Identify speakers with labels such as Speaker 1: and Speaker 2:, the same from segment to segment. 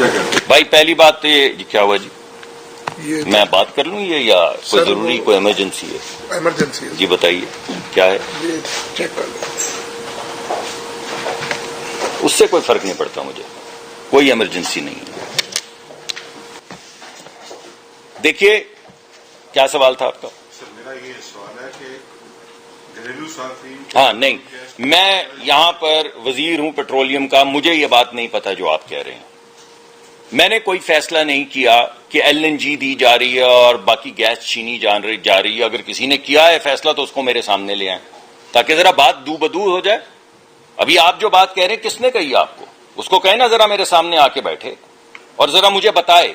Speaker 1: کیا کہتے ہیں
Speaker 2: بھائی پہلی بات تو یہ کیا ہوا جی؟
Speaker 1: یہ
Speaker 2: میں بات کر لوں یہ یا کوئی
Speaker 1: سر،
Speaker 2: ضروری کوئی ایمرجنسی ہے؟
Speaker 1: ایمرجنسی ہے
Speaker 2: جی بتائیے کیا ہے؟
Speaker 1: یہ چیک کر لیں.
Speaker 2: اس سے کوئی فرق نہیں پڑتا مجھے، کوئی ایمرجنسی نہیں ہے. دیکھیے کیا سوال تھا آپ کا؟
Speaker 3: سر میرا یہ سوال ہے کہ گھریلو صارفین
Speaker 2: ہاں نہیں، میں یہاں پر وزیر ہوں پیٹرولیم کا، مجھے یہ بات نہیں پتا جو آپ کہہ رہے ہیں. میں نے کوئی فیصلہ نہیں کیا کہ ایل این جی دی جا رہی ہے اور باقی گیس چھینی جا رہی ہے. اگر کسی نے کیا ہے فیصلہ تو اس کو میرے سامنے لے آئیں تاکہ ذرا بات دو بدو ہو جائے. ابھی آپ جو بات کہہ رہے ہیں کس نے کہی آپ کو؟ اس کو کہنا ذرا میرے سامنے آ کے بیٹھے اور ذرا مجھے بتائے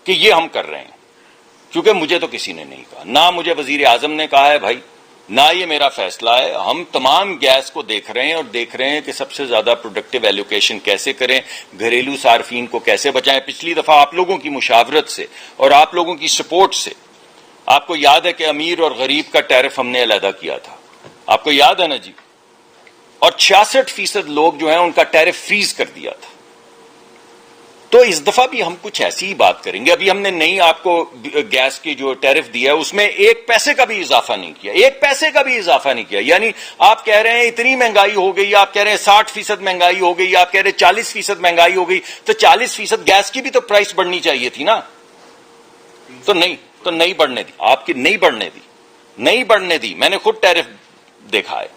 Speaker 2: کہ یہ ہم کر رہے ہیں، کیونکہ مجھے تو کسی نے نہیں کہا، نہ مجھے وزیر اعظم نے کہا ہے بھائی، نہ یہ میرا فیصلہ ہے. ہم تمام گیس کو دیکھ رہے ہیں اور دیکھ رہے ہیں کہ سب سے زیادہ پروڈکٹیو ایلوکیشن کیسے کریں، گھریلو صارفین کو کیسے بچائیں. پچھلی دفعہ آپ لوگوں کی مشاورت سے اور آپ لوگوں کی سپورٹ سے آپ کو یاد ہے کہ امیر اور غریب کا ٹیرف ہم نے علیحدہ کیا تھا، آپ کو یاد ہے نا جی؟ اور 66% لوگ جو ہیں ان کا ٹیرف فریز کر دیا تھا. تو اس دفعہ بھی ہم کچھ ایسی ہی بات کریں گے. ابھی ہم نے نئی آپ کو گیس کی جو ٹیرف دیا ہے اس میں 1 پیسے کا بھی اضافہ نہیں کیا، 1 پیسے کا بھی اضافہ نہیں کیا. یعنی آپ کہہ رہے ہیں اتنی مہنگائی ہو گئی، آپ کہہ رہے ہیں 60% مہنگائی ہو گئی، آپ کہہ رہے ہیں 40% مہنگائی ہو گئی، تو 40% گیس کی بھی تو پرائس بڑھنی چاہیے تھی نا. تو نہیں بڑھنے دی، آپ کی نہیں بڑھنے دی. میں نے خود ٹیرف دیکھا ہے.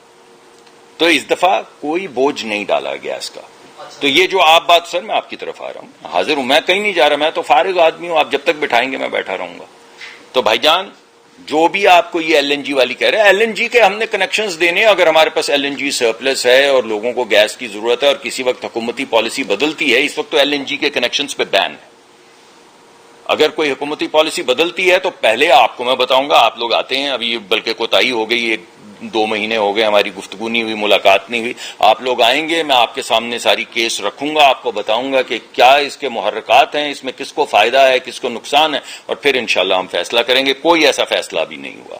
Speaker 2: تو اس دفعہ کوئی بوجھ نہیں ڈالا گیس کا. تو یہ جو آپ بات، سر میں آپ کی طرف آ رہا ہوں، حاضر ہوں، میں کہیں نہیں جا رہا، میں تو فارغ آدمی ہوں، آپ جب تک بٹھائیں گے میں بیٹھا رہوں گا. تو بھائی جان جو بھی آپ کو یہ ایل این جی والی کہہ رہے ہیں، ایل این جی کے ہم نے کنیکشنز دینے، اگر ہمارے پاس ایل این جی سرپلس ہے اور لوگوں کو گیس کی ضرورت ہے اور کسی وقت حکومتی پالیسی بدلتی ہے، اس وقت تو ایل این جی کے کنیکشنز پہ بین ہے. اگر کوئی حکومتی پالیسی بدلتی ہے تو پہلے آپ کو میں بتاؤں گا. آپ لوگ آتے ہیں، ابھی بلکہ کوتاہی ہو گئی، 1-2 مہینے ہو گئے ہماری گفتگو نہیں ہوئی، ملاقات نہیں ہوئی. آپ لوگ آئیں گے، میں آپ کے سامنے ساری کیس رکھوں گا، آپ کو بتاؤں گا کہ کیا اس کے محرکات ہیں، اس میں کس کو فائدہ ہے، کس کو نقصان ہے، اور پھر انشاءاللہ ہم فیصلہ کریں گے. کوئی ایسا فیصلہ بھی نہیں ہوا.